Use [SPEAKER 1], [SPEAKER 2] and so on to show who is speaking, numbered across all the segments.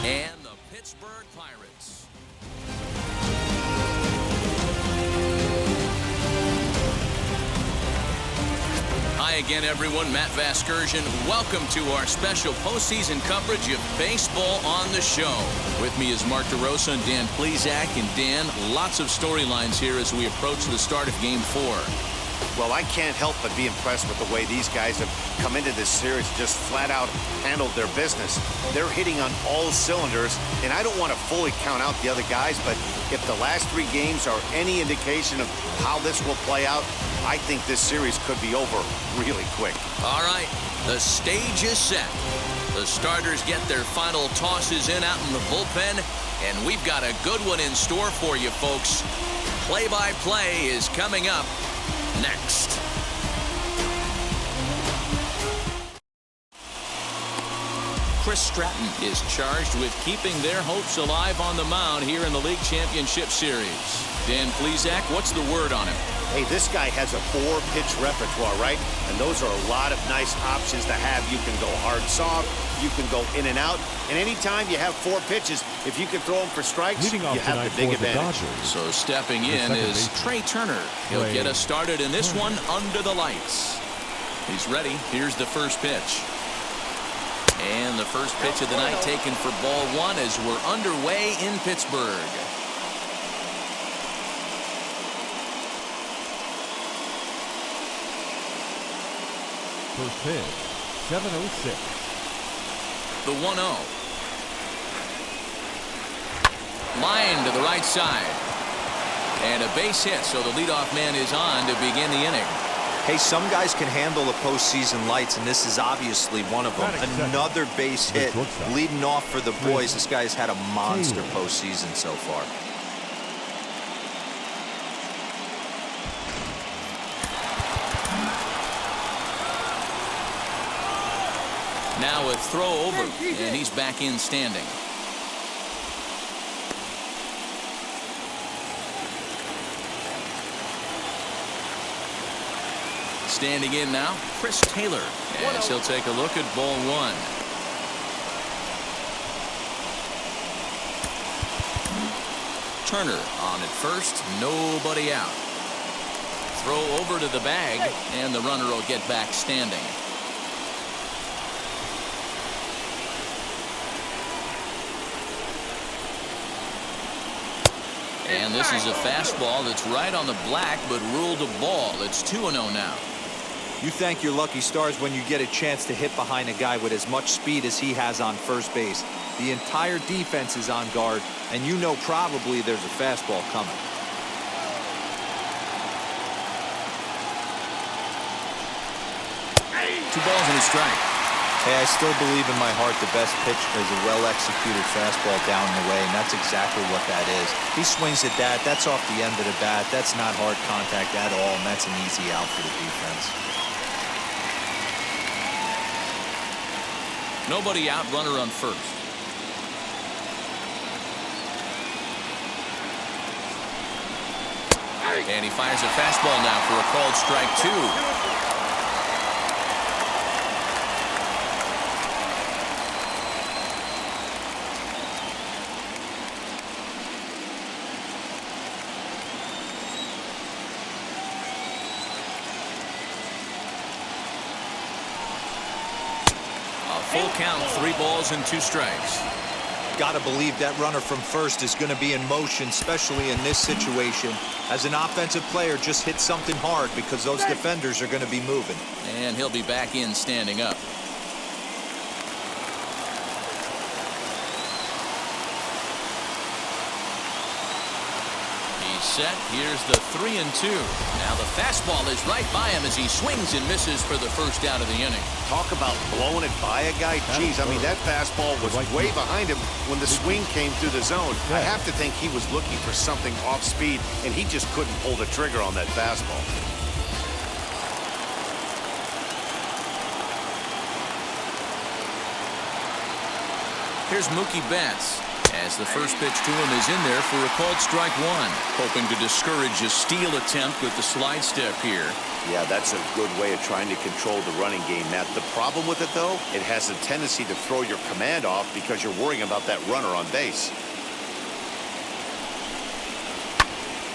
[SPEAKER 1] and the Pittsburgh Pirates. Hi again, everyone. Matt Vasgersian. Welcome to our special postseason coverage of baseball on the show. With me is Mark DeRosa and Dan Plesac. And Dan, lots of storylines here as we approach the start of Game 4.
[SPEAKER 2] Well, I can't help but be impressed with the way these guys have come into this series, just flat out handled their business. They're hitting on all cylinders, and I don't want to fully count out the other guys, but if the last 3 games are any indication of how this will play out, I think this series could be over really quick. All right, the stage is set. The starters get their final tosses in out in the bullpen, and we've got a good one in store for you, folks. Play-by-play is coming up next. Chris Stratton is charged with keeping their hopes alive on the mound here in the League Championship Series. Dan Plesac, what's the word on him? Hey, this guy has a 4-pitch repertoire, right? And those are a lot of nice options to have. You can go hard, soft. You can go in and out. And anytime you have 4 pitches, if you can throw them for strikes, you have the big advantage. So stepping in is Trey Turner. He'll get us started in this one under the lights. He's ready. Here's the first pitch. And the first pitch of the night taken for ball 1 as we're underway in Pittsburgh.
[SPEAKER 3] First pitch, 7:06.
[SPEAKER 1] The 1-0. Line to the right side. And a base hit, so the leadoff man is on to begin the inning.
[SPEAKER 4] Hey, some guys can handle the postseason lights, and this is obviously one of them. Another base hit leading off for the boys. This guy's had a monster postseason so far.
[SPEAKER 1] Now a throw over, and he's back in standing. Standing in now, Chris Taylor, as he'll take a look at ball 1. Turner on at first, nobody out. Throw over to the bag, and the runner will get back standing. And this is a fastball that's right on the black, but ruled a ball. It's 2-0 now.
[SPEAKER 4] You thank your lucky stars when you get a chance to hit behind a guy with as much speed as he has on first base. The entire defense is on guard, and you know probably there's a fastball coming.
[SPEAKER 1] Two balls and a strike.
[SPEAKER 4] Hey, I still believe in my heart the best pitch is a well-executed fastball down the way, and that's exactly what that is. He swings at that. That's off the end of the bat. That's not hard contact at all, and that's an easy out for the defense.
[SPEAKER 1] Nobody out, runner on first. And he fires a fastball now for a called strike 2. Full count, 3 balls and 2 strikes.
[SPEAKER 4] Gotta believe that runner from first is going to be in motion, especially in this situation. As an offensive player, just hit something hard because those defenders are going to be moving.
[SPEAKER 1] And he'll be back in standing up. Set. Here's the 3-2. Now the fastball is right by him as he swings and misses for the first out of the inning.
[SPEAKER 2] Talk about blowing it by a guy. Jeez, I mean, that fastball was way behind him when the swing came through the zone. I have to think he was looking for something off speed, and he just couldn't pull the trigger on that fastball.
[SPEAKER 1] Here's Mookie Betts. As the first pitch to him is in there for a called strike one. Hoping to discourage a steal attempt with the slide step here.
[SPEAKER 2] Yeah, that's a good way of trying to control the running game, Matt. The problem with it, though, it has a tendency to throw your command off because you're worrying about that runner on base.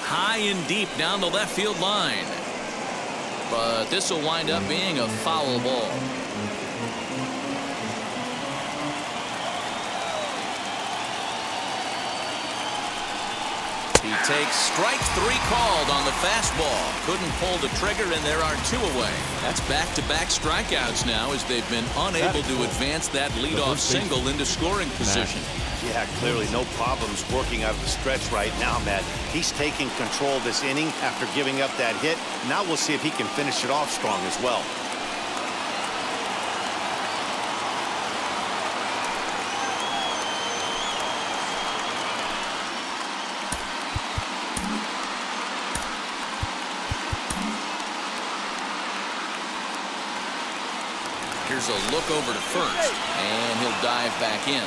[SPEAKER 1] High and deep down the left field line. But this will wind up being a foul ball. He takes strike three called on the fastball. Couldn't pull the trigger, and there are two away. That's back-to-back strikeouts now as they've been unable to advance that leadoff single into scoring position.
[SPEAKER 2] Yeah, clearly no problems working out of the stretch right now, Matt. He's taking control of this inning after giving up that hit. Now we'll see if he can finish it off strong as well.
[SPEAKER 1] Here's a look over to first, and he'll dive back in.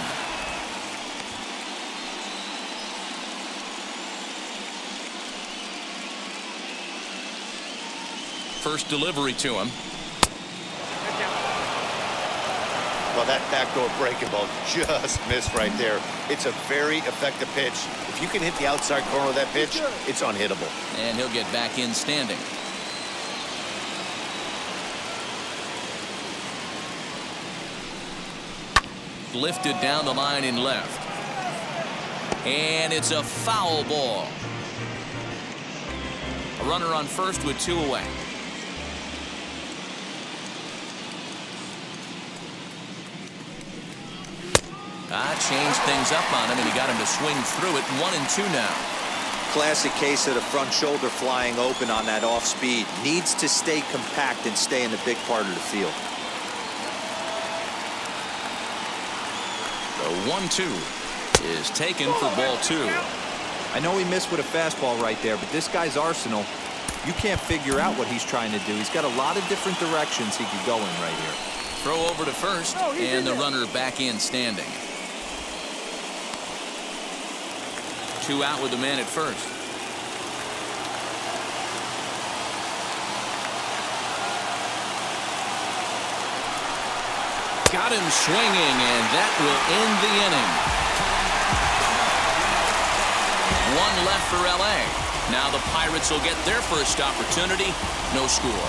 [SPEAKER 1] First delivery to him.
[SPEAKER 2] Well, that backdoor breaking ball just missed right there. It's a very effective pitch. If you can hit the outside corner of that pitch, it's unhittable.
[SPEAKER 1] And he'll get back in standing. Lifted down the line in left. And it's a foul ball. A runner on first with two away. Changed things up on him, and he got him to swing through it. 1-2 now.
[SPEAKER 4] Classic case of the front shoulder flying open on that off speed. Needs to stay compact and stay in the big part of the field.
[SPEAKER 1] The 1-2 is taken for ball two.
[SPEAKER 4] I know he missed with a fastball right there, but this guy's arsenal, you can't figure out what he's trying to do. He's got a lot of different directions he could go in right here.
[SPEAKER 1] Throw over to first, and the runner back in standing. Two out with the man at first. Got him swinging, and that will end the inning. One left for LA. Now the Pirates will get their first opportunity. No score.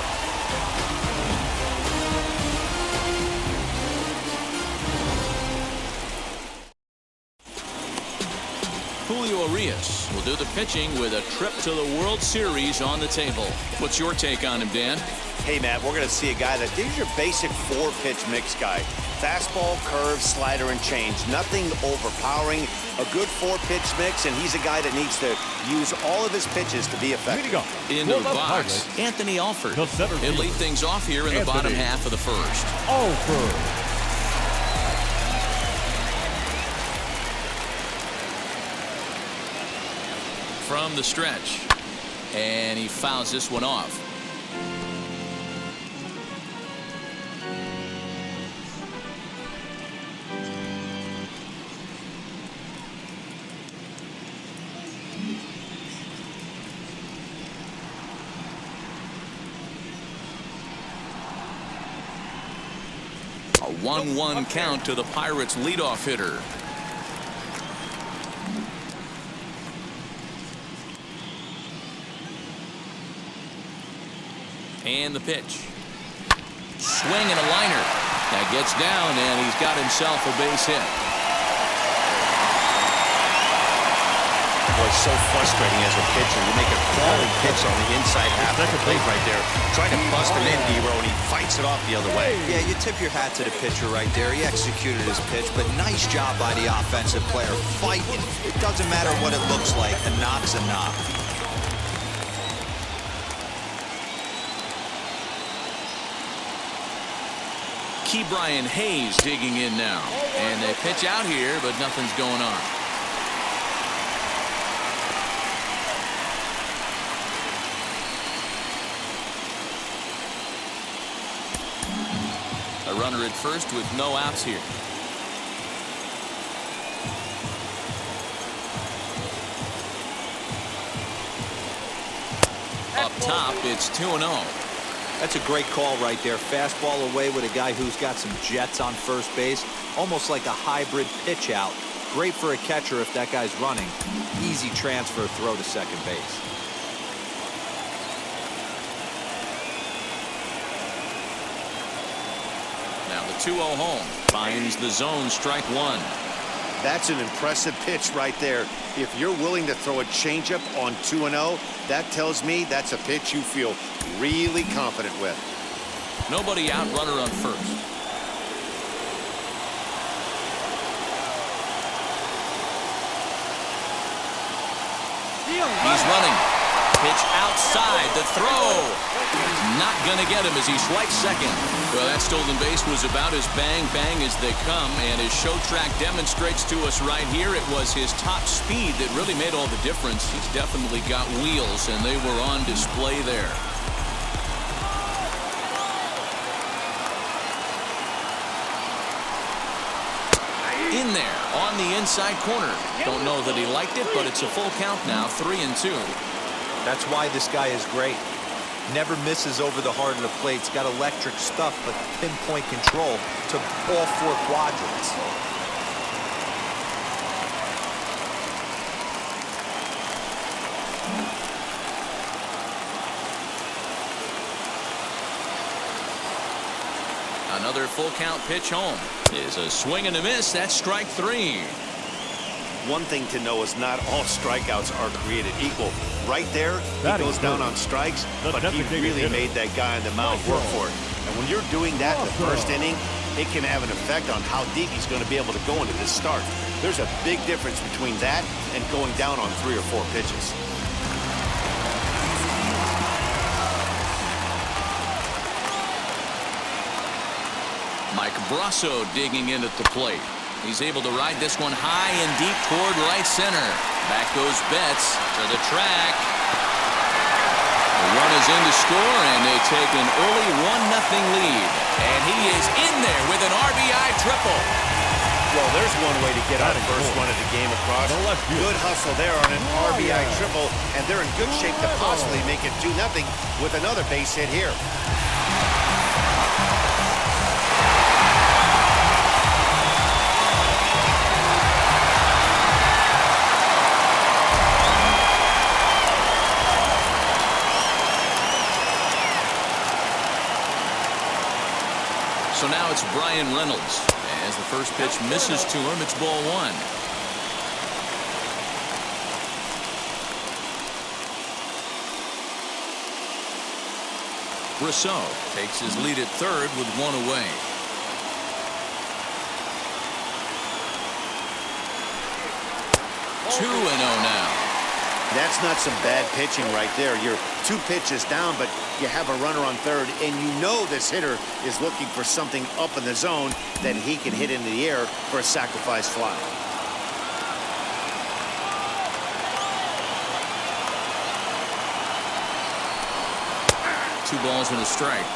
[SPEAKER 1] Julio Urias will do the pitching with a trip to the World Series on the table. What's your take on him, Dan?
[SPEAKER 2] Hey, Matt, we're going to see a guy that is your basic four-pitch mix guy. Fastball, curve, slider, and change. Nothing overpowering. A good four-pitch mix, and he's a guy that needs to use all of his pitches to be effective.
[SPEAKER 1] Into the box, Anthony Alford. He'll lead things off here in the bottom half of the first.
[SPEAKER 3] Alford.
[SPEAKER 1] From the stretch, and he fouls this one off. A 1-1 count to the Pirates leadoff hitter. And the pitch. Swing and a liner. That gets down, and he's got himself a base hit.
[SPEAKER 2] Boy, it's so frustrating as a pitcher. You make a quality pitch on the inside half of the plate right there. Trying to bust him in, D-Row, and he fights it off the other way.
[SPEAKER 4] Yeah, you tip your hat to the pitcher right there. He executed his pitch, but nice job by the offensive player. Fighting. It doesn't matter what it looks like. A knock's a knock.
[SPEAKER 1] Brian Hayes digging in now, and they pitch out here, but nothing's going on. A runner at first with no outs here. Up top, it's 2-0.
[SPEAKER 4] That's a great call right there. Fastball away with a guy who's got some jets on first base. Almost like a hybrid pitch out. Great for a catcher if that guy's running. Easy transfer throw to second base.
[SPEAKER 1] Now the 2-0 home. Finds the zone, strike one.
[SPEAKER 2] That's an impressive pitch right there. If you're willing to throw a changeup on 2-0, that tells me that's a pitch you feel really confident with.
[SPEAKER 1] Nobody out, runner on first. He's running. Pitch outside. The throw. Not going to get him as he swipes second. Well, that stolen base was about as bang-bang as they come, and his show track demonstrates to us right here it was his top speed that really made all the difference. He's definitely got wheels, and they were on display there. In there on the inside corner. Don't know that he liked it, but it's a full count now, 3-2.
[SPEAKER 4] That's why this guy is great. Never misses over the heart of the plate. He's got electric stuff, but pinpoint control to all four quadrants.
[SPEAKER 1] Another full count pitch home is a swing and a miss. That's strike three.
[SPEAKER 2] One thing to know is not all strikeouts are created equal. Right there, he goes down on strikes, but he really made that guy on the mound work for it. And when you're doing that in the first inning, it can have an effect on how deep he's going to be able to go into this start. There's a big difference between that and going down on 3 or 4 pitches.
[SPEAKER 1] Mike Brasso digging in at the plate. He's able to ride this one high and deep toward right center. Back goes Betts to the track. The run is in to score, and they take an early 1-0 lead. And he is in there with an RBI triple.
[SPEAKER 2] Well, there's one way to get our first run of the game across. Good hustle there on an RBI triple, and they're in good shape to possibly make it 2-0 with another base hit here.
[SPEAKER 1] So now it's Brian Reynolds. As the first pitch misses to him, it's ball one. Rousseau takes his lead at third with one away. Two and 0 now.
[SPEAKER 2] That's not some bad pitching right there. You're 2 pitches down, but you have a runner on third, and you know this hitter is looking for something up in the zone that he can hit into the air for a sacrifice fly.
[SPEAKER 1] Two balls and a strike.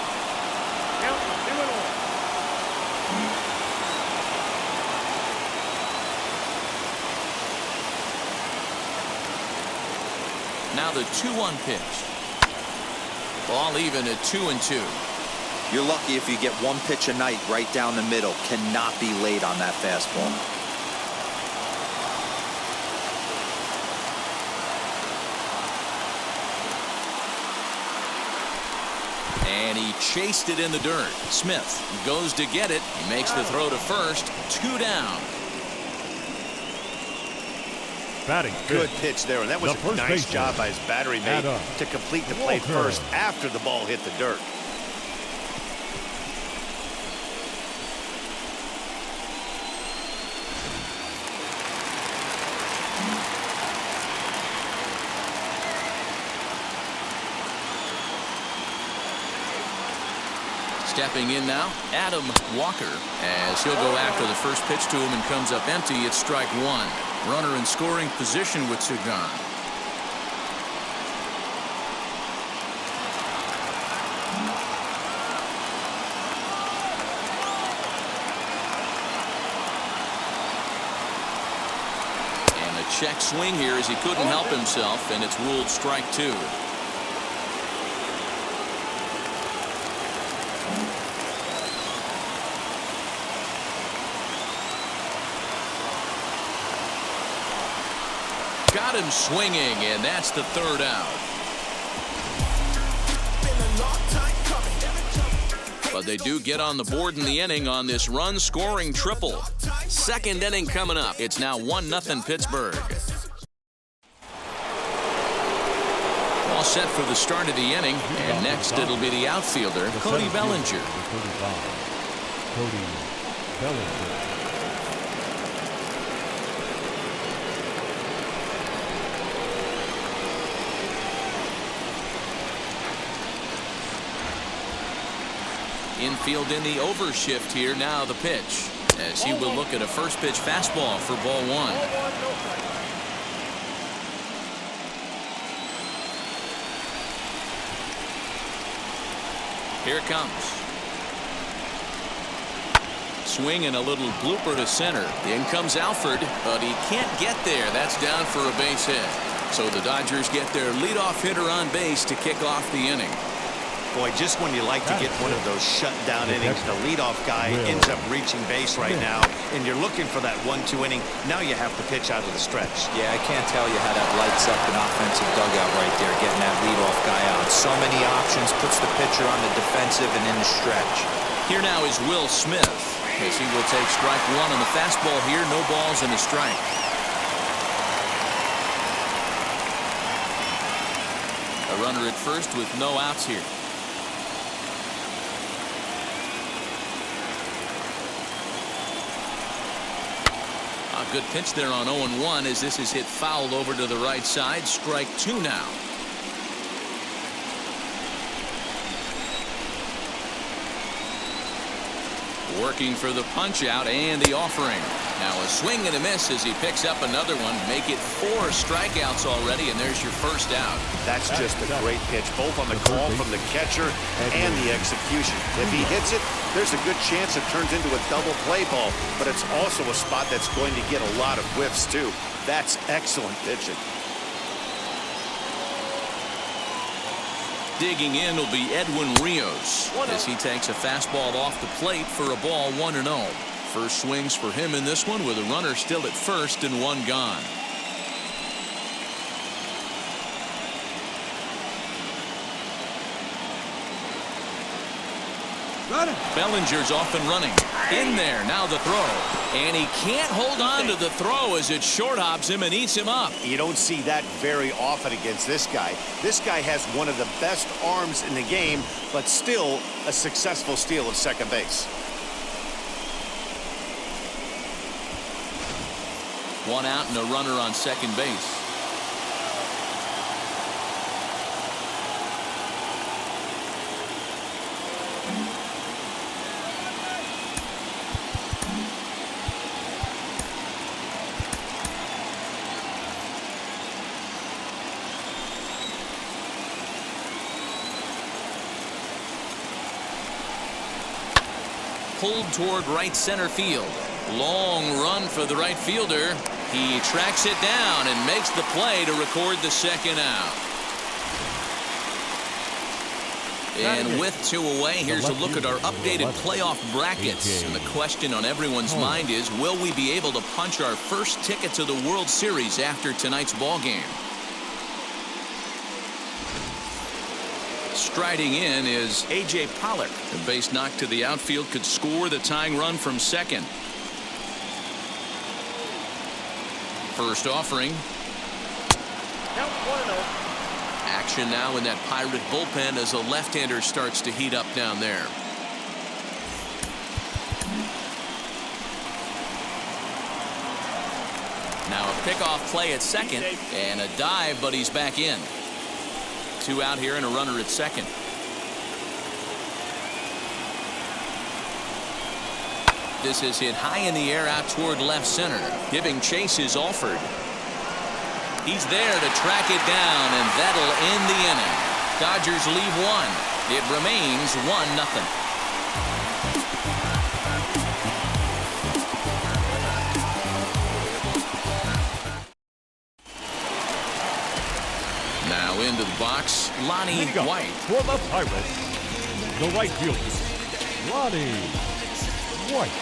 [SPEAKER 1] Now the 2-1 pitch. Ball even at 2-2.
[SPEAKER 4] You're lucky if you get one pitch a night right down the middle. Cannot be late on that fastball.
[SPEAKER 1] And he chased it in the dirt. Smith goes to get it. He makes the throw to first. 2 down.
[SPEAKER 3] Batting
[SPEAKER 2] good pitch there, and that was a nice job by his battery mate to complete the play first after the ball hit the dirt.
[SPEAKER 1] Stepping in now, Adam Walker, as he'll go after the first pitch to him and comes up empty. It's strike one. Runner in scoring position with Sugan. And a check swing here as he couldn't help himself, and it's ruled strike two. Got him swinging, and that's the third out. But they do get on the board in the inning on this run-scoring triple. Second inning coming up. It's now 1-0 Pittsburgh. All set for the start of the inning, and next it'll be the outfielder, Cody Bellinger.
[SPEAKER 3] Cody Bellinger.
[SPEAKER 1] Infield in the overshift here. Now the pitch, as he will look at a first pitch fastball for ball one. Here it comes. Swing and a little blooper to center. In comes Alford, but he can't get there. That's down for a base hit. So the Dodgers get their leadoff hitter on base to kick off the inning.
[SPEAKER 2] Boy, just when you like to get one of those shutdown innings, the leadoff guy ends up reaching base right now, and you're looking for that 1-2 inning. Now you have to pitch out of the stretch.
[SPEAKER 4] Yeah, I can't tell you how that lights up an offensive dugout right there, getting that leadoff guy out. So many options, puts the pitcher on the defensive and in the stretch.
[SPEAKER 1] Here now is Will Smith, as he will take strike one on the fastball here. No balls and a strike. A runner at first with no outs here. A good pitch there on 0-1 as this is hit foul over to the right side. Strike two now. Working for the punch out and the offering. Now a swing and a miss as he picks up another one. Make it 4 strikeouts already, and there's your first out.
[SPEAKER 2] That's just a great pitch, both on the call from the catcher and the execution. If he hits it, there's a good chance it turns into a double play ball, but it's also a spot that's going to get a lot of whiffs too. That's excellent pitching.
[SPEAKER 1] Digging in will be Edwin Rios as he takes a fastball off the plate for a ball 1-0. First swings for him in this one with a runner still at first and one gone. Bellinger's off and running. In there, now the throw. And he can't hold on to the throw as it short hops him and eats him up.
[SPEAKER 2] You don't see that very often against this guy. This guy has one of the best arms in the game, but still a successful steal of second base.
[SPEAKER 1] One out and a runner on second base. Pulled toward right center field. Long run for the right fielder. He tracks it down and makes the play to record the second out. And with 2 away, here's a look at our updated playoff brackets. And the question on everyone's mind is, will we be able to punch our first ticket to the World Series after tonight's ball game? Striding in is A.J. Pollock. The base knock to the outfield could score the tying run from second. First offering. Action now in that Pirate bullpen as a left-hander starts to heat up down there. Now a pickoff play at second and a dive, but he's back in. 2 out here and a runner at second. This is hit high in the air out toward left center. Giving chase is Alford. He's there to track it down, and that'll end the inning. Dodgers leave 1. It remains 1-0. Now into the box, Lonnie White.
[SPEAKER 3] For the Pirates, the right fielder, Lonnie White.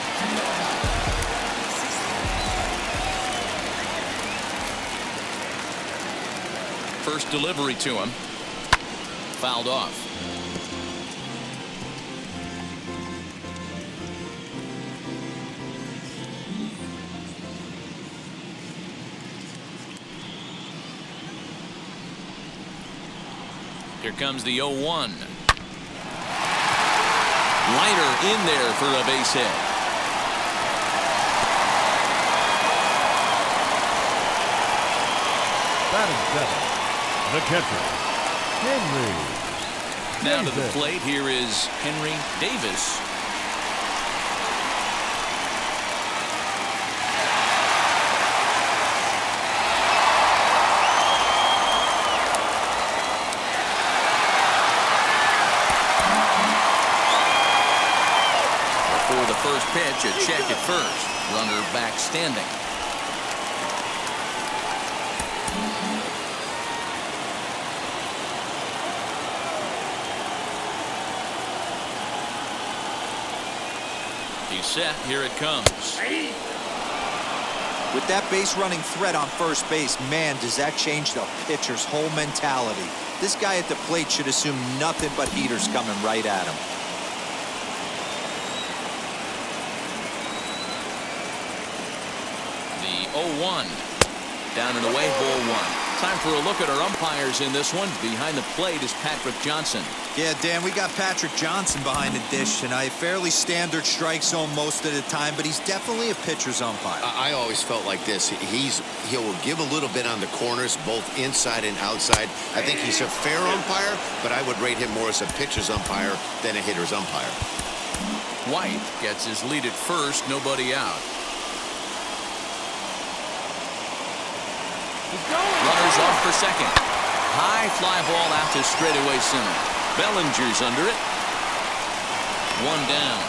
[SPEAKER 1] first delivery to him. Fouled off. Here comes the 0-1. Liner in there for a base hit.
[SPEAKER 3] Batting seven, the catcher, Henry.
[SPEAKER 1] Now to the plate, here is Henry Davis. Before the first pitch, a check at first. Runner back standing. He's set. Here it comes.
[SPEAKER 4] With that base running threat on first base, man, does that change the pitcher's whole mentality. This guy at the plate should assume nothing but heaters coming right at him.
[SPEAKER 1] The 0-1. Down and away, ball one. Time for a look at our umpires in this one. Behind the plate is Patrick Johnson.
[SPEAKER 4] Yeah, Dan, we got Patrick Johnson behind the dish tonight. Fairly standard strike zone most of the time, but he's definitely a pitcher's umpire.
[SPEAKER 5] I always felt like this. He'll give a little bit on the corners, both inside and outside. I think he's a fair umpire, but I would rate him more as a pitcher's umpire than a hitter's umpire.
[SPEAKER 1] White gets his lead at first, nobody out. Runners off for second. High fly ball out to straightaway center. Bellinger's under it. One down.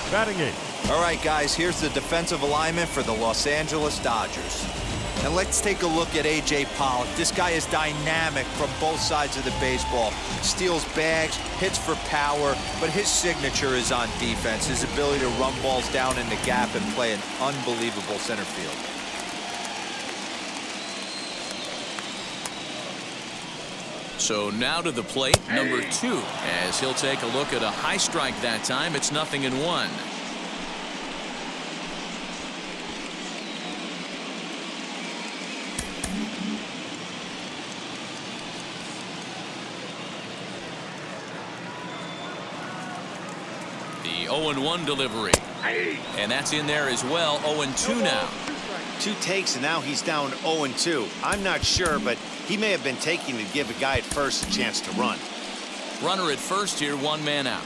[SPEAKER 3] Batting eight.
[SPEAKER 4] All right, guys, here's the defensive alignment for the Los Angeles Dodgers. And let's take a look at A.J. Pollock. This guy is dynamic from both sides of the baseball. Steals bags, hits for power, but his signature is on defense. His ability to run balls down in the gap and play an unbelievable center field.
[SPEAKER 1] So now to the plate, number 2, as he'll take a look at a high strike that time. It's 0-1. The 0-1 delivery. And that's in there as well. 0-2 now.
[SPEAKER 6] 2 takes, and now he's down 0-2. I'm not sure, but he may have been taking to give a guy at first a chance to run.
[SPEAKER 1] Runner at first here, 1 man out.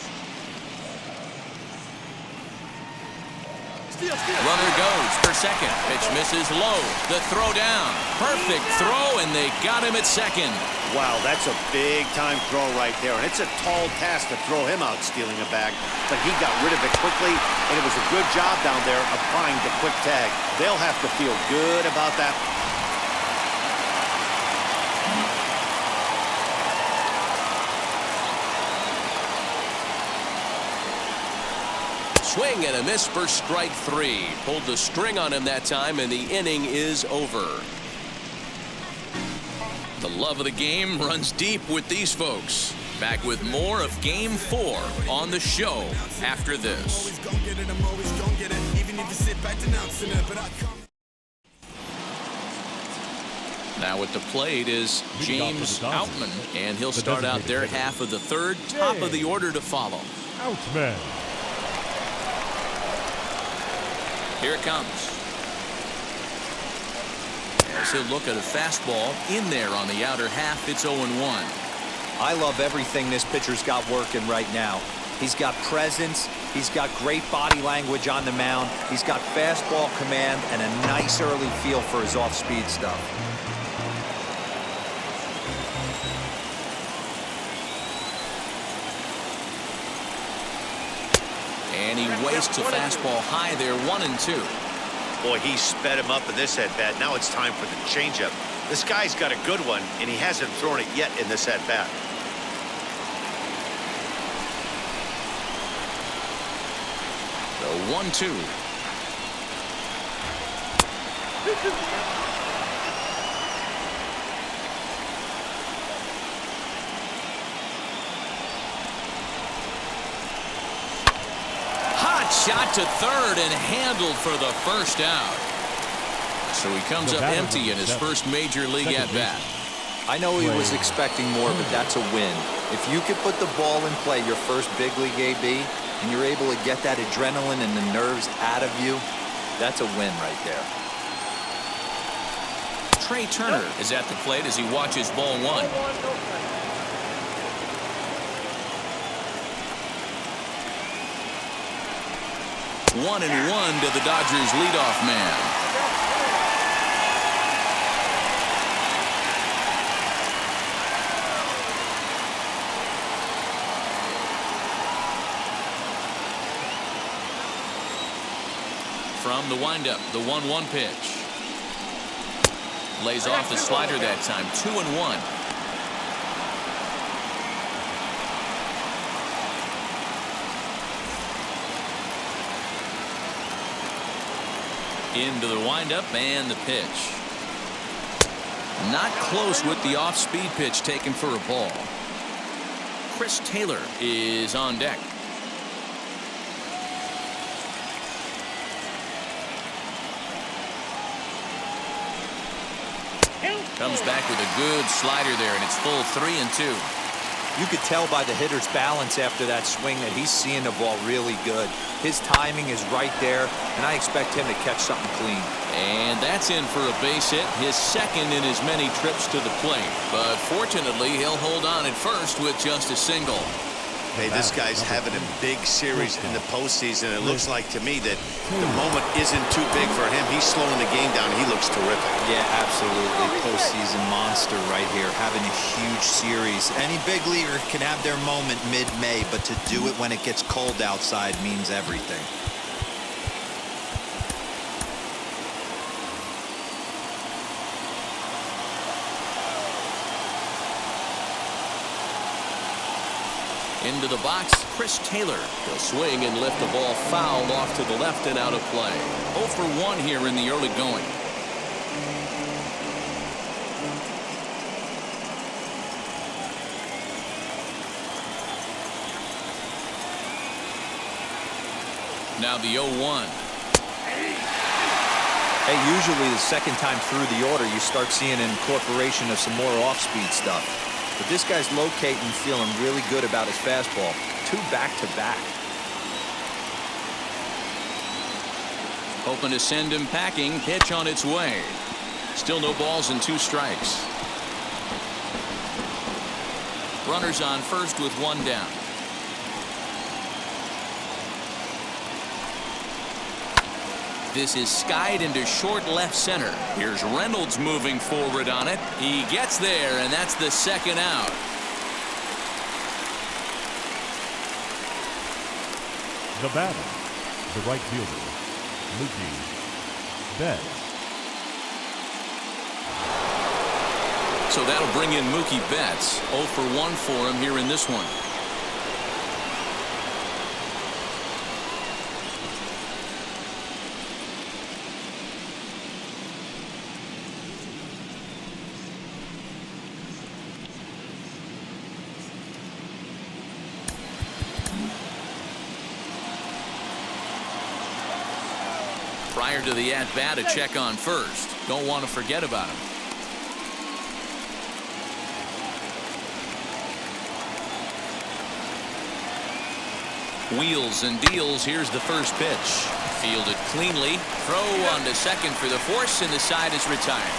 [SPEAKER 1] Runner goes for second. Pitch misses low. The throw down. Perfect throw, and they got him at second.
[SPEAKER 6] Wow, that's a big-time throw right there, and it's a tall task to throw him out stealing a bag, but he got rid of it quickly, and it was a good job down there applying the quick tag. They'll have to feel good about that.
[SPEAKER 1] Swing and a miss for strike 3. Pulled the string on him that time, and the inning is over. The love of the game runs deep with these folks. Back with more of Game 4 on the show after this. Now at the plate is James Outman, and he'll start out their half of the third. Top of the order to follow.
[SPEAKER 3] Outman.
[SPEAKER 1] Here it comes. As he'll look at a fastball in there on the outer half. It's 0-1.
[SPEAKER 4] I love everything this pitcher's got working right now. He's got presence. He's got great body language on the mound. He's got fastball command and a nice early feel for his off-speed stuff.
[SPEAKER 1] And he wastes a fastball high there, 1-2.
[SPEAKER 6] Boy, he sped him up in this at-bat. Now it's time for the changeup. This guy's got a good one, and he hasn't thrown it yet in this at-bat.
[SPEAKER 1] The 1-2. Hot shot to third and handled for the first out. So he comes up empty in his first major league at-bat.
[SPEAKER 4] I know he was expecting more, but that's a win. If you could put the ball in play your first big league AB, and you're able to get that adrenaline and the nerves out of you, that's a win right there.
[SPEAKER 1] Trey Turner is at the plate as he watches ball one. 1-1 to the Dodgers leadoff man. From the windup, the 1-1 pitch. Lays off the slider that time. 2-1. Into the windup and the pitch. Not close with the off-speed pitch taken for a ball. Chris Taylor is on deck. Comes back with a good slider there, and it's full 3-2.
[SPEAKER 4] You could tell by the hitter's balance after that swing that he's seeing the ball really good. His timing is right there, and I expect him to catch something clean.
[SPEAKER 1] And that's in for a base hit, his second in as many trips to the plate. But fortunately, he'll hold on at first with just a single.
[SPEAKER 6] Hey, this guy's having a big series in the postseason. It looks like to me that the moment isn't too big for him. He's slowing the game down. He looks terrific.
[SPEAKER 4] Yeah, absolutely. Postseason monster right here, having a huge series. Any big leaguer can have their moment mid-May, but to do it when it gets cold outside means everything.
[SPEAKER 1] Into the box, Chris Taylor. He'll swing and lift the ball foul off to the left and out of play. 0 for 1 here in the early going. Now the 0-1.
[SPEAKER 4] Hey, usually the second time through the order, you start seeing an incorporation of some more off-speed stuff. But this guy's locating, feeling really good about his fastball. 2 back-to-back.
[SPEAKER 1] Hoping to send him packing. Pitch on its way. Still no balls and 2 strikes. Runners on first with 1 down. This is skied into short left center. Here's Reynolds moving forward on it. He gets there, and that's the second out.
[SPEAKER 3] The batter, the right fielder, Mookie Betts.
[SPEAKER 1] So that'll bring in Mookie Betts. 0 for 1 for him here in this one. Prior to the at-bat, a check on first. Don't want to forget about him. Wheels and deals. Here's the first pitch. Fielded cleanly. Throw on to second for the force, and the side is retired.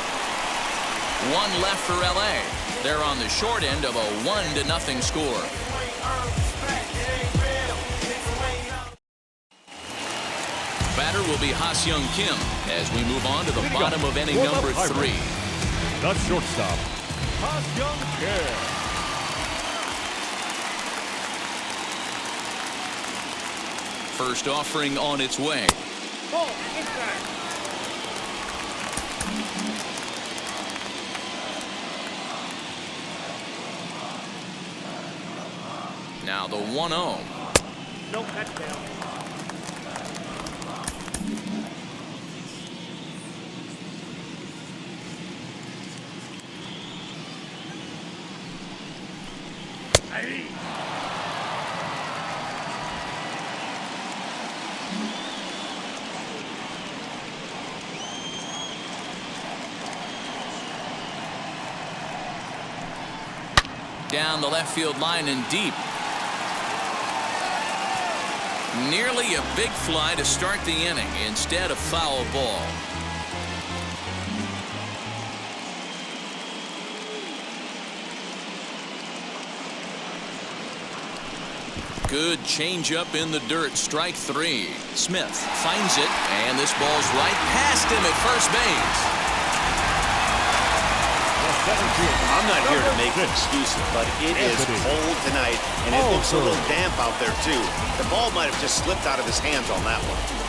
[SPEAKER 1] 1 left for LA. They're on the short end of a 1-0 score. Batter will be Ha-Seong Kim as we move on to the bottom of inning number 3.
[SPEAKER 3] The shortstop, Ha-Seong Kim.
[SPEAKER 1] First offering on its way. Now the 1-0.
[SPEAKER 6] Nope, that's down.
[SPEAKER 1] Down the left field line and deep. Nearly a big fly to start the inning. Instead, a foul ball. Good changeup in the dirt. Strike three. Smith finds it, and this ball's right past him at first base.
[SPEAKER 6] I'm not here to make excuses, but it is cold tonight, and it looks a little damp out there, too. The ball might have just slipped out of his hands on that one.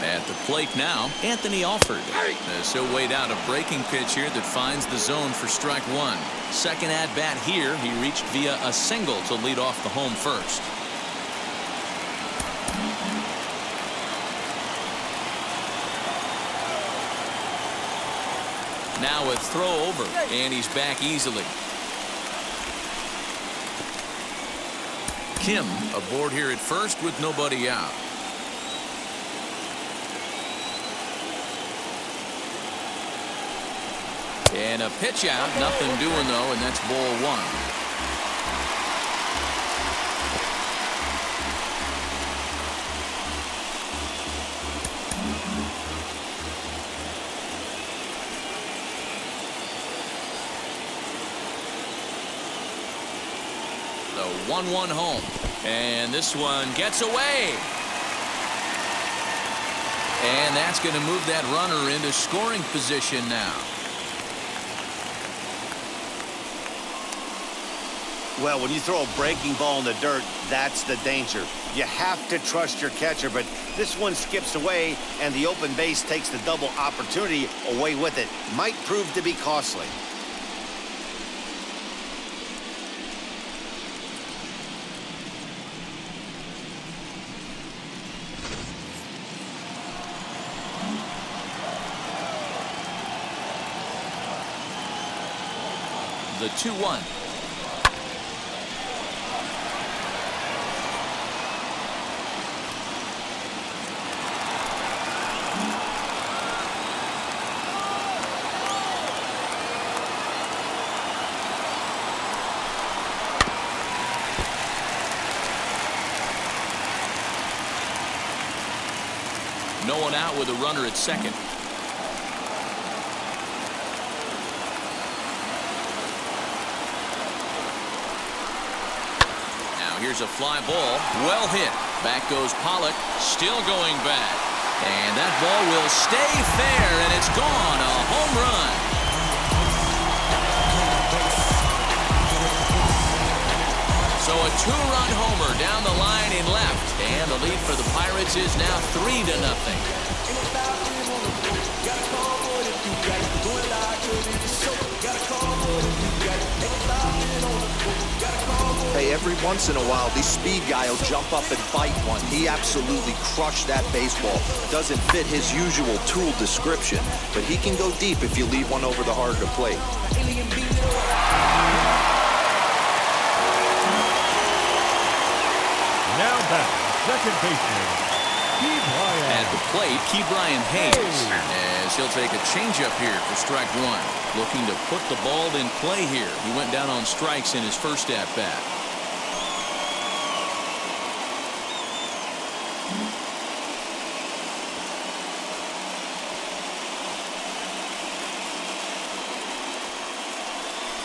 [SPEAKER 1] At the plate now, Anthony Alford. As he'll wait out a breaking pitch here that finds the zone for strike one. Second at bat here, he reached via a single to lead off the home first. Now a throw over, and he's back easily. Kim aboard here at first with nobody out. And a pitch out, nothing doing though, and that's ball one. The 1-1 home, and this one gets away. And that's going to move that runner into scoring position now.
[SPEAKER 6] Well, when you throw a breaking ball in the dirt, that's the danger. You have to trust your catcher, but this one skips away, and the open base takes the double opportunity away with it. Might prove to be costly.
[SPEAKER 1] The 2-1. No one out with a runner at second. Now here's a fly ball. Well hit. Back goes Pollock. Still going back. And that ball will stay fair, and it's gone. A home run. So a two-run homer down the line in left. And the lead for the Pirates is now 3-0.
[SPEAKER 4] Hey, every once in a while, these speed guy will jump up and bite one. He absolutely crushed that baseball. Doesn't fit his usual tool description, but he can go deep if you leave one over the heart of the plate.
[SPEAKER 3] Now back, second baseman, Key Bryant.
[SPEAKER 1] At the plate, Key Bryant Hayes, as he'll take a changeup here for strike one. Looking to put the ball in play here. He went down on strikes in his first at-bat.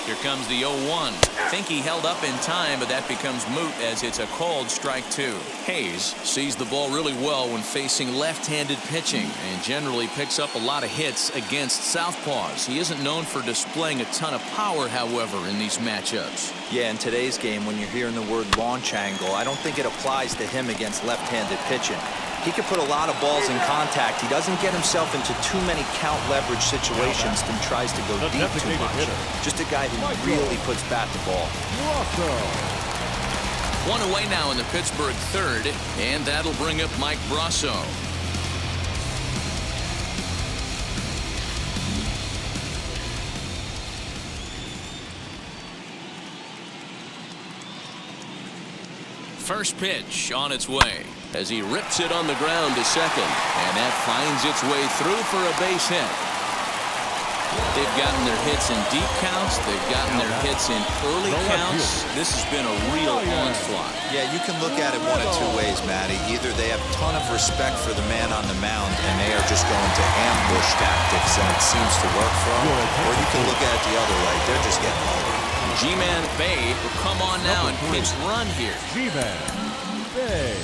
[SPEAKER 1] Here comes the 0-1. Think he held up in time, but that becomes moot as it's a called strike two. Hayes sees the ball really well when facing left-handed pitching and generally picks up a lot of hits against southpaws. He isn't known for displaying a ton of power, however, in these matchups.
[SPEAKER 4] Yeah, in today's game, when you're hearing the word launch angle, I don't think it applies to him against left-handed pitching. He can put a lot of balls in contact. He doesn't get himself into too many count leverage situations and tries to go deep too much. Just a guy who really puts bat to ball.
[SPEAKER 1] One away now in the Pittsburgh third, and that'll bring up Mike Brasso. First pitch on its way as he rips it on the ground to second, and that finds its way through for a base hit. They've gotten their hits in deep counts. They've gotten their hits in early counts. This has been a real onslaught.
[SPEAKER 4] Yeah, you can look at it one of two ways, Matty. Either they have a ton of respect for the man on the mound and they are just going to ambush tactics and it seems to work for them, or you can look at it the other way. They're just getting older.
[SPEAKER 1] G-Man Bay will come on now and pitch run here.
[SPEAKER 3] G-Man Bay.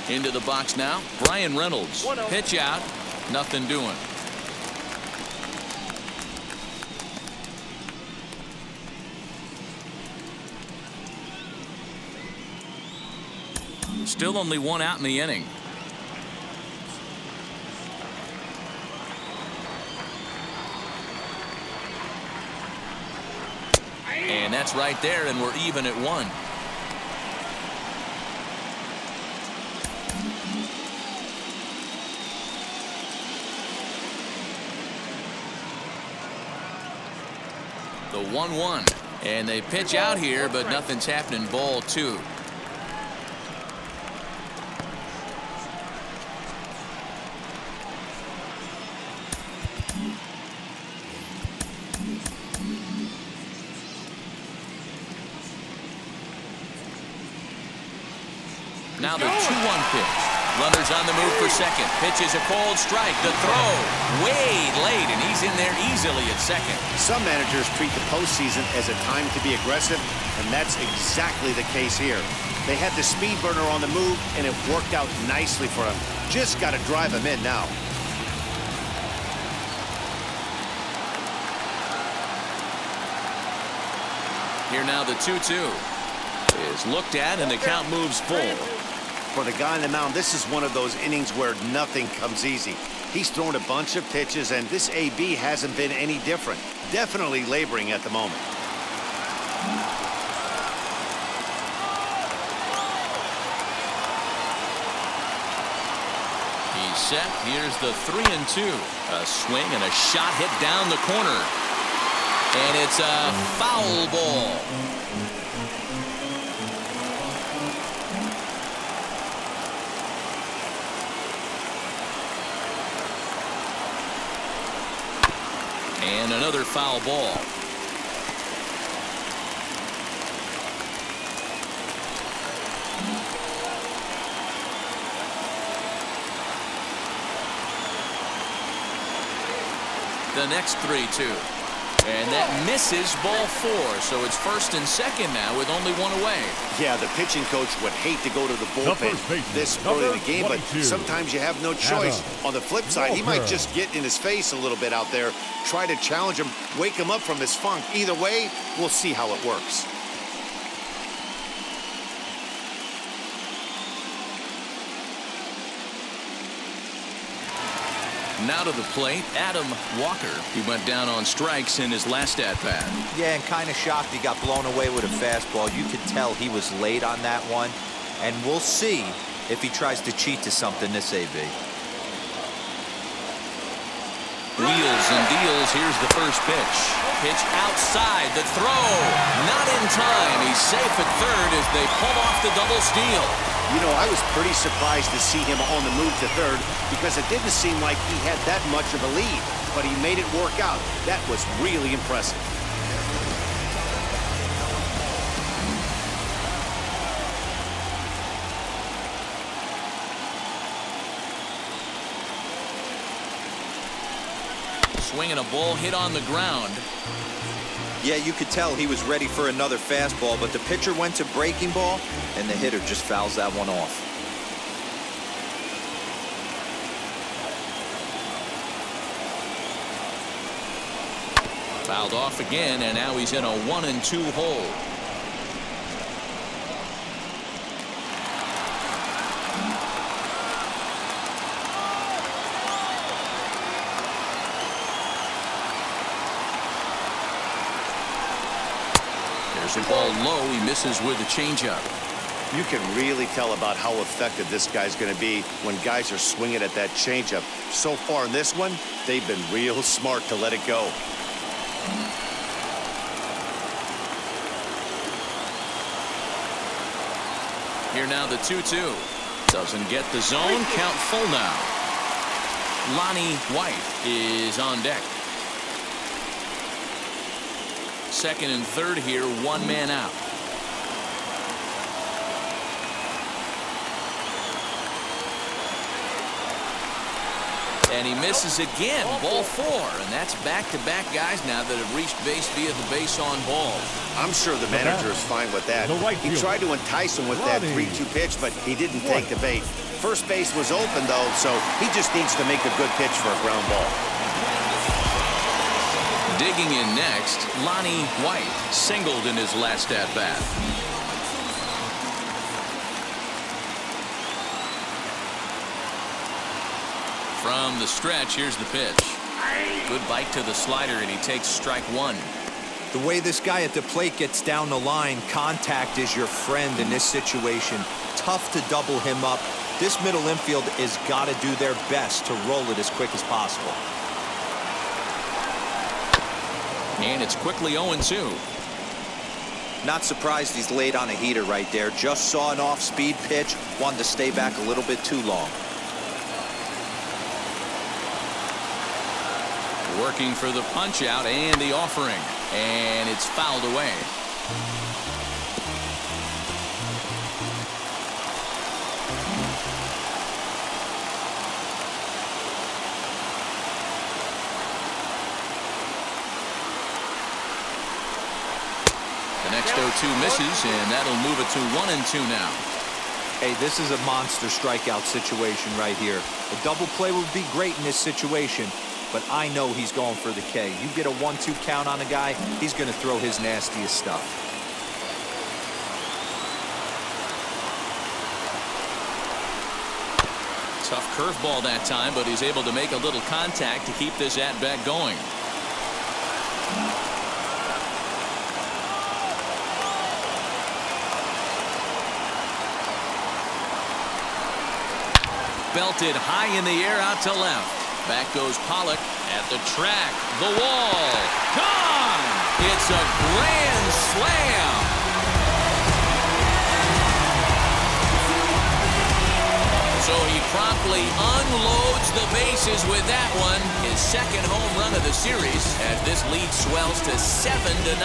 [SPEAKER 1] Into the box now. Brian Reynolds. Pitch out. Nothing doing. Still only one out in the inning. And that's right there, and we're even at one. The 1-1, and they pitch out here, but nothing's happening. Ball 2. Now the 2-1 pitch. Runners on the move for second. Pitch is a cold strike. The throw way late, and he's in there easily at second.
[SPEAKER 6] Some managers treat the postseason as a time to be aggressive, and that's exactly the case here. They had the speed burner on the move, and it worked out nicely for them. Just got to drive him in now.
[SPEAKER 1] Here now the 2-2 is looked at, and the count moves full.
[SPEAKER 6] For the guy on the mound, this is one of those innings where nothing comes easy. He's thrown a bunch of pitches, and this AB hasn't been any different. Definitely laboring at the moment.
[SPEAKER 1] He's set. Here's the 3-2. A swing and a shot hit down the corner. And it's a foul ball. And another foul ball. The next 3-2. And that misses ball 4. So it's first and second now with only one away.
[SPEAKER 6] Yeah, the pitching coach would hate to go to the bullpen this early in the game, but sometimes you have no choice. On the flip side, he might just get in his face a little bit out there, try to challenge him, wake him up from his funk. Either way, we'll see how it works.
[SPEAKER 1] Now to the plate, Adam Walker. He went down on strikes in his last at-bat.
[SPEAKER 4] Yeah, and kind of shocked he got blown away with a fastball. You could tell he was late on that one. And we'll see if he tries to cheat to something this AB.
[SPEAKER 1] Wheels and deals. Here's the first pitch. Pitch outside. The throw. Not in time. He's safe at third as they pull off the double steal.
[SPEAKER 6] You know, I was pretty surprised to see him on the move to third because it didn't seem like he had that much of a lead, but he made it work out. That was really impressive.
[SPEAKER 1] Swinging a ball hit on the ground.
[SPEAKER 4] Yeah, you could tell he was ready for another fastball, but the pitcher went to breaking ball, and the hitter just fouls that one off.
[SPEAKER 1] Fouled off again, and now he's in a 1-2 hole. There's a ball low. He misses with a changeup.
[SPEAKER 6] You can really tell about how effective this guy's going to be when guys are swinging at that changeup. So far in this one, they've been real smart to let it go.
[SPEAKER 1] Here now the 2-2. Doesn't get the zone. Count full now. Lonnie White is on deck. Second and third here, one man out. And he misses again. Ball 4. And that's back-to-back guys now that have reached base via the base on balls.
[SPEAKER 6] I'm sure the manager is fine with that. He tried to entice him with that 3-2 pitch, but he didn't take the bait. First base was open, though, so he just needs to make a good pitch for a ground ball.
[SPEAKER 1] Digging in next, Lonnie White singled in his last at-bat. From the stretch, here's the pitch. Good bite to the slider, and he takes strike one.
[SPEAKER 4] The way this guy at the plate gets down the line, contact is your friend in this situation. Tough to double him up. This middle infield has got to do their best to roll it as quick as possible.
[SPEAKER 1] And it's quickly 0-2.
[SPEAKER 4] Not surprised he's laid on a heater right there. Just saw an off-speed pitch. Wanted to stay back a little bit too long.
[SPEAKER 1] Working for the punch out and the offering. And it's fouled away. The next 0-2 misses, and that'll move it to 1-2 now.
[SPEAKER 4] Hey, this is a monster strikeout situation right here. A double play would be great in this situation, but I know he's going for the K. You get a 1-2 count on a guy, he's going to throw his nastiest stuff.
[SPEAKER 1] Tough curveball that time, but he's able to make a little contact to keep this at-bat going. Belted high in the air out to left. Back goes Pollock at the track. The wall. Gone! It's a grand slam. So he promptly unloads the bases with that one. His second home run of the series as this lead swells to 7-0.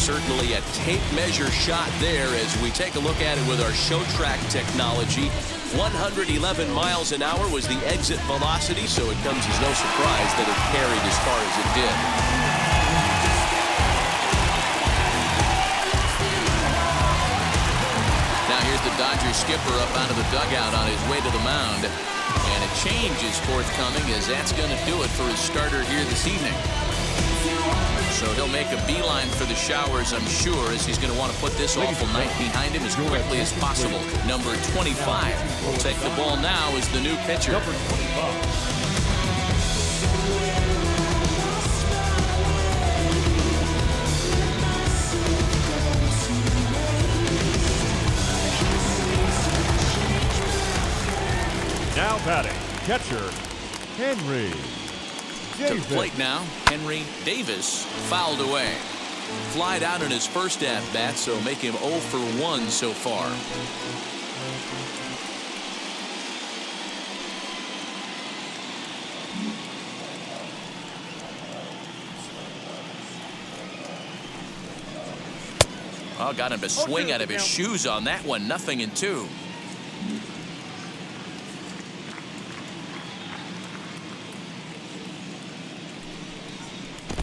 [SPEAKER 1] Certainly a tape measure shot there as we take a look at it with our show track technology. 111 miles an hour was the exit velocity, so it comes as no surprise that it carried as far as it did. Now here's the Dodgers skipper up out of the dugout on his way to the mound. And a change is forthcoming as that's going to do it for his starter here this evening. So he'll make a beeline for the showers, I'm sure, as he's going to want to put this awful night behind him as quickly as possible. Number 25 will take the ball now as the new pitcher.
[SPEAKER 3] Number 25. Now batting, catcher, Henry
[SPEAKER 1] To the plate now, Henry Davis fouled away. Flied out in his first at-bat, so make him 0 for 1 so far. Oh, got him to swing out of his shoes on that one. 0-2.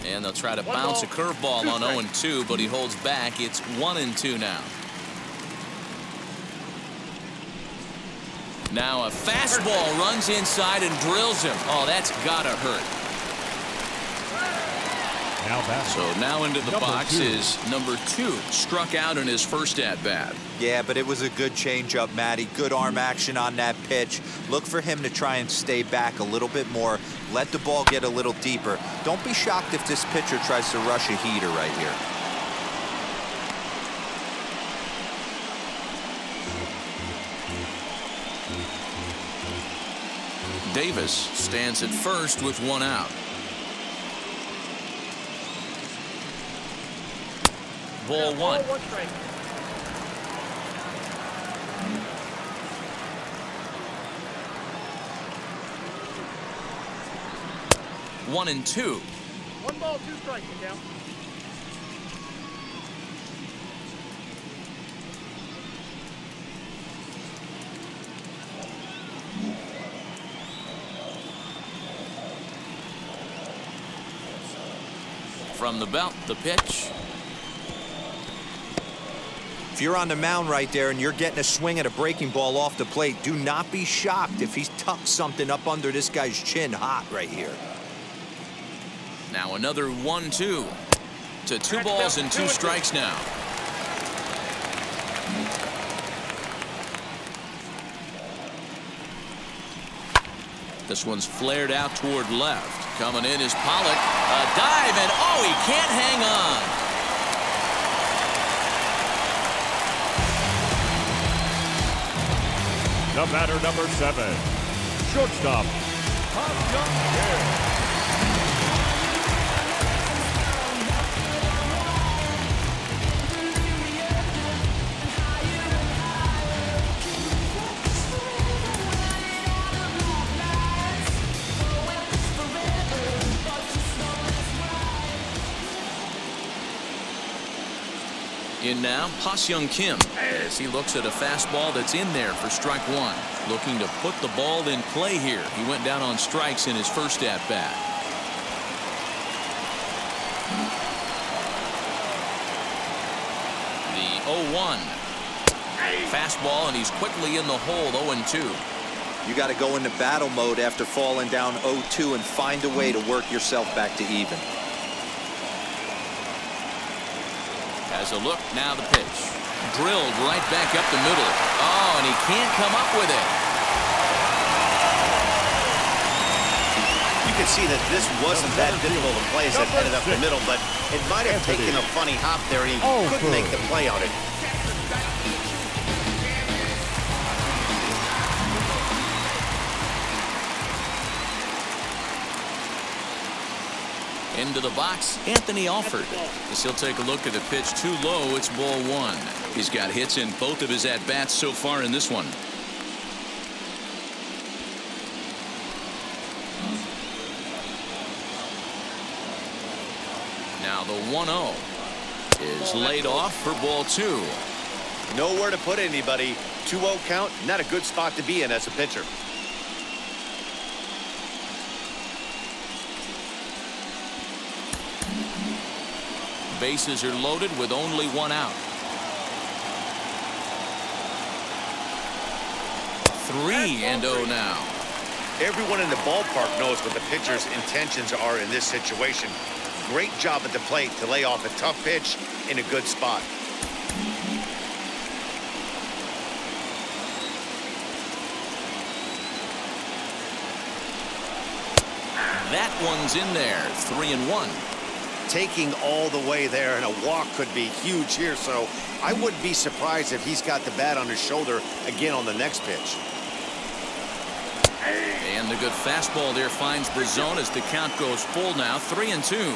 [SPEAKER 1] And they'll try to bounce a curveball on 0-2, but he holds back. It's 1-2 now. Now a fastball runs inside and drills him. Oh, that's gotta hurt. So now into the box is number 2. Struck out in his first at-bat.
[SPEAKER 4] Yeah, but it was a good changeup, Matty. Good arm action on that pitch. Look for him to try and stay back a little bit more. Let the ball get a little deeper. Don't be shocked if this pitcher tries to rush a heater right here.
[SPEAKER 1] Davis stands at first with 1 out. ball one. 1-2.
[SPEAKER 3] 1 ball, 2 strikes, Miguel.
[SPEAKER 1] From the belt, the pitch.
[SPEAKER 4] If you're on the mound right there and you're getting a swing at a breaking ball off the plate, do not be shocked if he's tucked something up under this guy's chin hot right here.
[SPEAKER 1] Now another 1-2 to 2 balls and 2 strikes now. This one's flared out toward left. Coming in is Pollock. A dive, and oh, he can't hang on.
[SPEAKER 3] The batter, number 7, shortstop, Kim.
[SPEAKER 1] In now, Ha-Seong Kim, as he looks at a fastball that's in there for strike 1. Looking to put the ball in play here. He went down on strikes in his first at-bat. The 0-1. Fastball, and he's quickly in the hole, 0-2.
[SPEAKER 4] You got to go into battle mode after falling down 0-2 and find a way to work yourself back to even.
[SPEAKER 1] Has a look, now the pitch. Drilled right back up the middle. Oh, and he can't come up with it.
[SPEAKER 6] You can see that this wasn't that difficult a play as it headed up the middle, but it might have taken a funny hop there, and he couldn't make the play on it.
[SPEAKER 1] Into the box, Anthony Alford. As he'll take a look at the pitch too low, it's ball 1. He's got hits in both of his at-bats so far in this one. Now the 1-0 is laid off for ball 2.
[SPEAKER 6] Nowhere to put anybody. 2-0 count, not a good spot to be in as a pitcher.
[SPEAKER 1] Bases are loaded with only 1 out. 3-0 now.
[SPEAKER 6] Everyone in the ballpark knows what the pitcher's intentions are in this situation. Great job at the plate to lay off a tough pitch in a good spot.
[SPEAKER 1] That one's in there. 3-1.
[SPEAKER 6] Taking all the way there, and a walk could be huge here, so I wouldn't be surprised if he's got the bat on his shoulder again on the next pitch.
[SPEAKER 1] And the good fastball there finds the zone as the count goes full now. 3-2.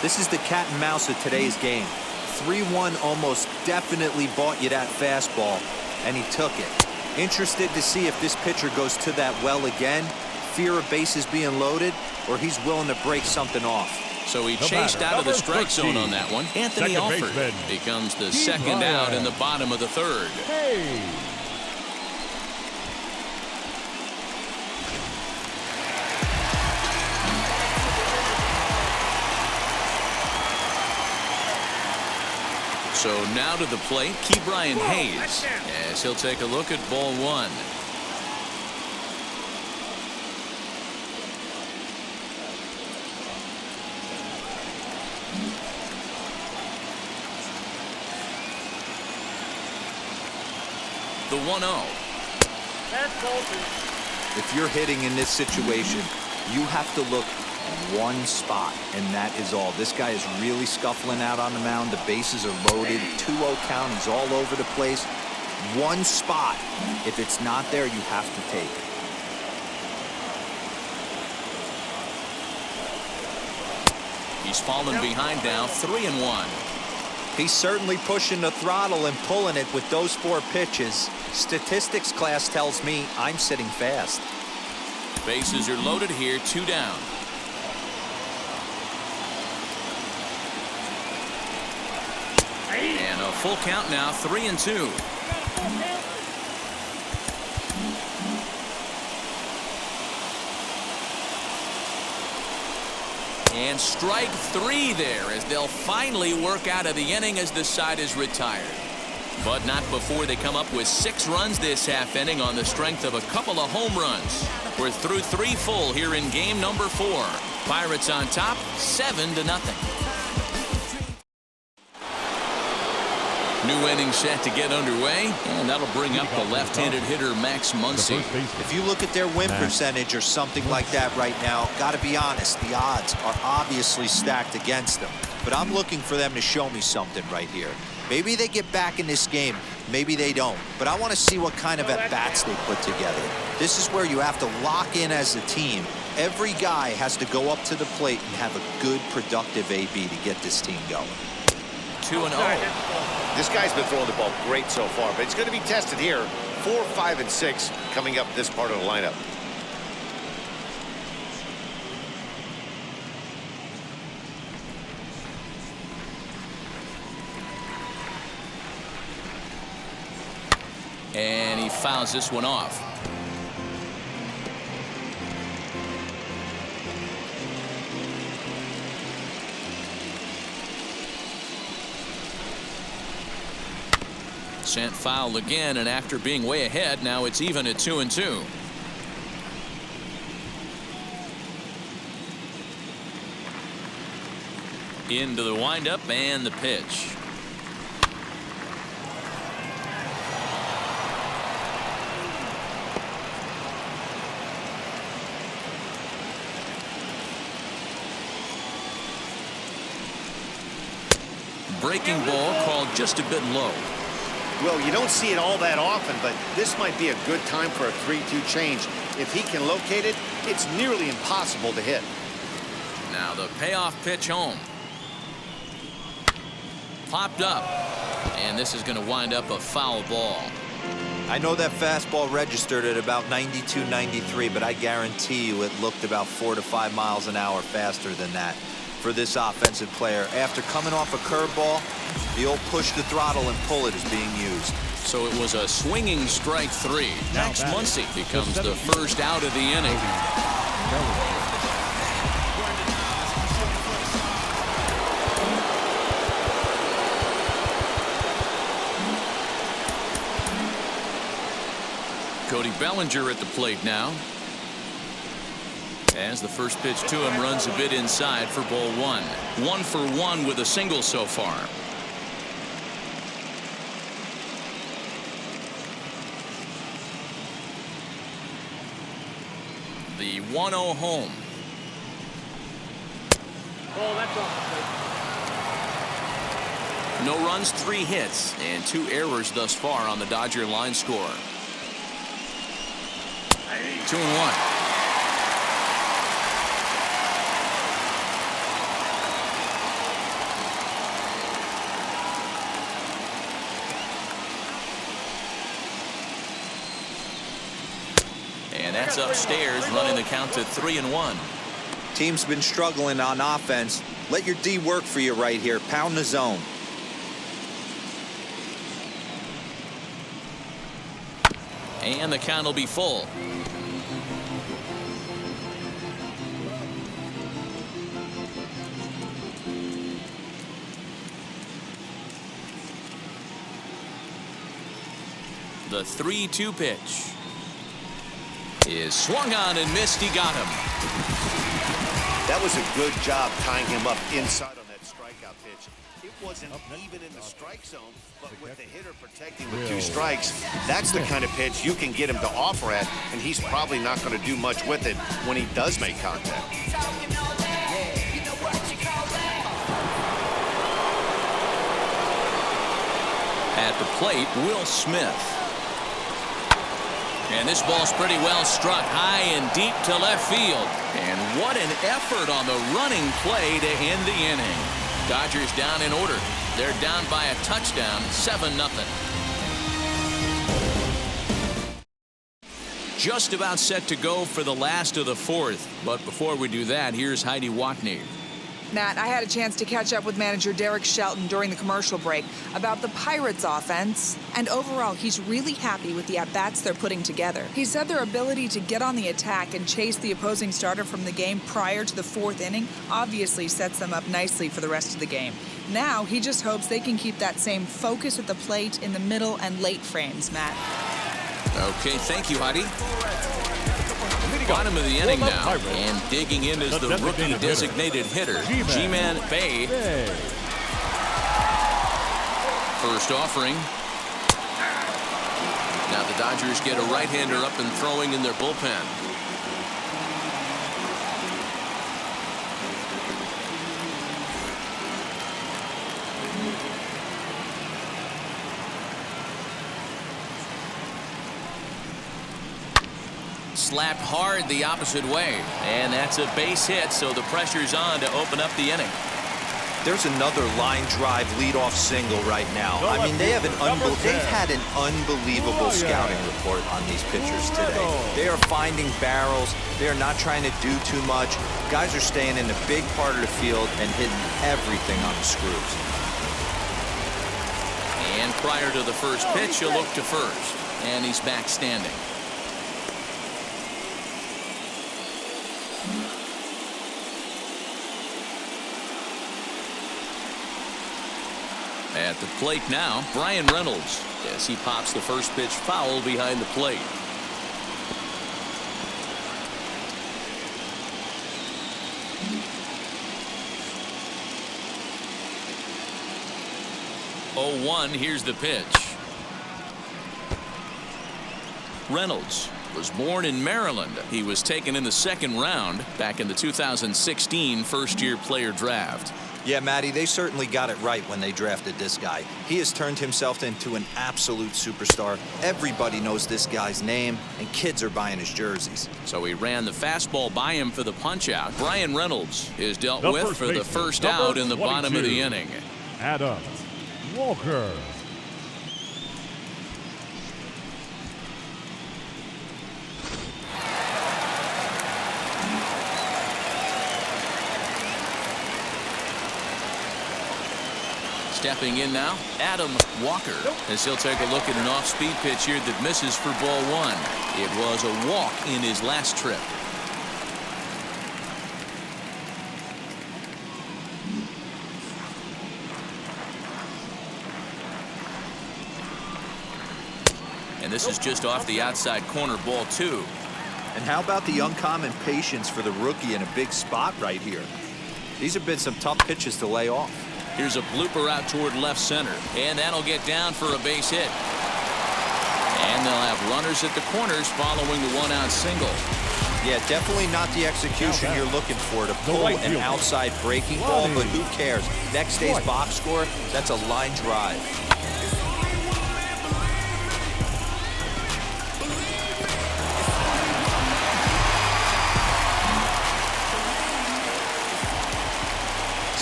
[SPEAKER 4] This is the cat and mouse of today's game. 3-1 almost definitely bought you that fastball, and he took it. Interested to see if this pitcher goes to that well again, fear of bases being loaded, or he's willing to break something off.
[SPEAKER 1] So he chased out of the strike zone on that one. Anthony Alford becomes the second out in the bottom of the 3rd.
[SPEAKER 3] Hey.
[SPEAKER 1] So now to the plate, Ke'Bryan Hayes, as he'll take a look at ball 1. The 1-0.
[SPEAKER 4] If you're hitting in this situation, you have to look one spot, and that is all. This guy is really scuffling out on the mound. The bases are loaded. 2-0 count. He's all over the place. One spot. If it's not there, you have to take.
[SPEAKER 1] He's fallen behind now. 3-1.
[SPEAKER 4] He's certainly pushing the throttle and pulling it with those 4 pitches. Statistics class tells me I'm sitting fast.
[SPEAKER 1] Bases are loaded here, 2 down. And a full count now, 3-2. And strike 3 there as they'll finally work out of the inning as the side is retired. But not before they come up with 6 runs this half inning on the strength of a couple of home runs. We're through 3 full here in game number 4. Pirates on top, 7-0. New inning set to get underway, and that'll bring up the left-handed hitter Max Muncy.
[SPEAKER 4] If you look at their win percentage or something like that right now, got to be honest, the odds are obviously stacked against them. But I'm looking for them to show me something right here. Maybe they get back in this game, maybe they don't. But I want to see what kind of at-bats they put together. This is where you have to lock in as a team. Every guy has to go up to the plate and have a good, productive AB to get this team going.
[SPEAKER 1] 2-0.
[SPEAKER 6] This guy's been throwing the ball great so far, but it's going to be tested here. 4, 5, and 6 coming up this part of the lineup.
[SPEAKER 1] And he fouls this one off. Sent foul again, and after being way ahead, now it's even at 2-2. Into the windup and the pitch. Breaking ball called just a bit low.
[SPEAKER 6] Well, you don't see it all that often, but this might be a good time for a 3-2 change. If he can locate it, it's nearly impossible to hit.
[SPEAKER 1] Now the payoff pitch home. Popped up. And this is going to wind up a foul ball.
[SPEAKER 4] I know that fastball registered at about 92, 93, but I guarantee you it looked about 4 to 5 miles an hour faster than that for this offensive player. After coming off a curveball, the old push the throttle and pull it is being used.
[SPEAKER 1] So it was a swinging strike 3. Max Muncy becomes the first out of the inning. Cody Bellinger at the plate now. As the first pitch to him runs a bit inside for ball 1. 1 for 1 with a single so far. The 1-0 home.
[SPEAKER 3] Oh, that's off the plate.
[SPEAKER 1] No runs, 3 hits, and 2 errors thus far on the Dodger line score. 2-1. And that's upstairs, running the count to 3-1.
[SPEAKER 4] Team's been struggling on offense. Let your D work for you right here. Pound the zone.
[SPEAKER 1] And the count will be full. The 3-2 pitch is swung on and missed. He got him.
[SPEAKER 6] That was a good job tying him up inside on that strikeout pitch. It wasn't even in the strike zone, but with the hitter protecting with 2 strikes, that's the kind of pitch you can get him to offer at, and he's probably not going to do much with it when he does make contact.
[SPEAKER 1] At the plate, Will Smith. And this ball's pretty well struck high and deep to left field. And what an effort on the running play to end the inning. Dodgers down in order. They're down by a touchdown, 7-0. Just about set to go for the last of the fourth. But before we do that, here's Heidi Watney.
[SPEAKER 7] Matt, I had a chance to catch up with manager Derek Shelton during the commercial break about the Pirates offense, and overall he's really happy with the at-bats they're putting together. He said their ability to get on the attack and chase the opposing starter from the game prior to the fourth inning obviously sets them up nicely for the rest of the game. Now he just hopes they can keep that same focus at the plate in the middle and late frames, Matt.
[SPEAKER 1] Okay, thank you, Heidi. Bottom of the inning now, and digging in is the rookie designated hitter, G-Man Bay. First offering. Now the Dodgers get a right-hander up and throwing in their bullpen. Slapped hard the opposite way, and that's a base hit, so the pressure's on to open up the inning.
[SPEAKER 4] There's another line drive leadoff single right now. I mean, they've had an unbelievable scouting report on these pitchers today. They are finding barrels. They are not trying to do too much. Guys are staying in the big part of the field and hitting everything on the screws.
[SPEAKER 1] And prior to the first pitch, he'll look to first, and he's back standing. At the plate now, Brian Reynolds, as he pops the first pitch foul behind the plate. Oh, 1, here's the pitch. Reynolds was born in Maryland. He was taken in the second round back in the 2016 first-year player draft.
[SPEAKER 4] Yeah, Matty, they certainly got it right when they drafted this guy. He has turned himself into an absolute superstar. Everybody knows this guy's name, and kids are buying his jerseys.
[SPEAKER 1] So he ran the fastball by him for the punch-out. Brian Reynolds is dealt with for the first out in the bottom of the inning.
[SPEAKER 3] Adam Walker.
[SPEAKER 1] Stepping in now, Adam Walker, as he'll take a look at an off-speed pitch here that misses for ball 1. It was a walk in his last trip. And this is just off the outside corner, ball 2.
[SPEAKER 4] And how about the uncommon patience for the rookie in a big spot right here? These have been some tough pitches to lay off.
[SPEAKER 1] Here's a blooper out toward left center, and that'll get down for a base hit. And they'll have runners at the corners following the one-out single.
[SPEAKER 4] Yeah, definitely not the execution you're looking for to pull an outside breaking ball, but who cares? Next day's box score, that's a line drive.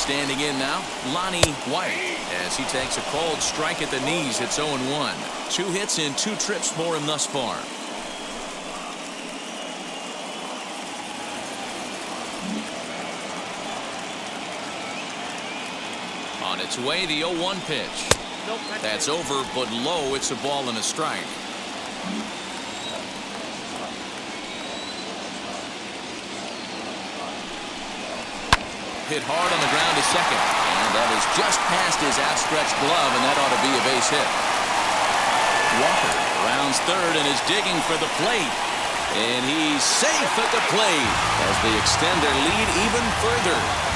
[SPEAKER 1] Standing in now, Lonnie White, as he takes a cold strike at the knees. It's 0-1. 2 hits in 2 trips for him thus far. On its way, the 0-1 pitch. That's over, but low. It's a ball and a strike. Hit hard on the ground to second, and that is just past his outstretched glove, and that ought to be a base hit. Walker rounds third and is digging for the plate, and he's safe at the plate as they extend their lead even further.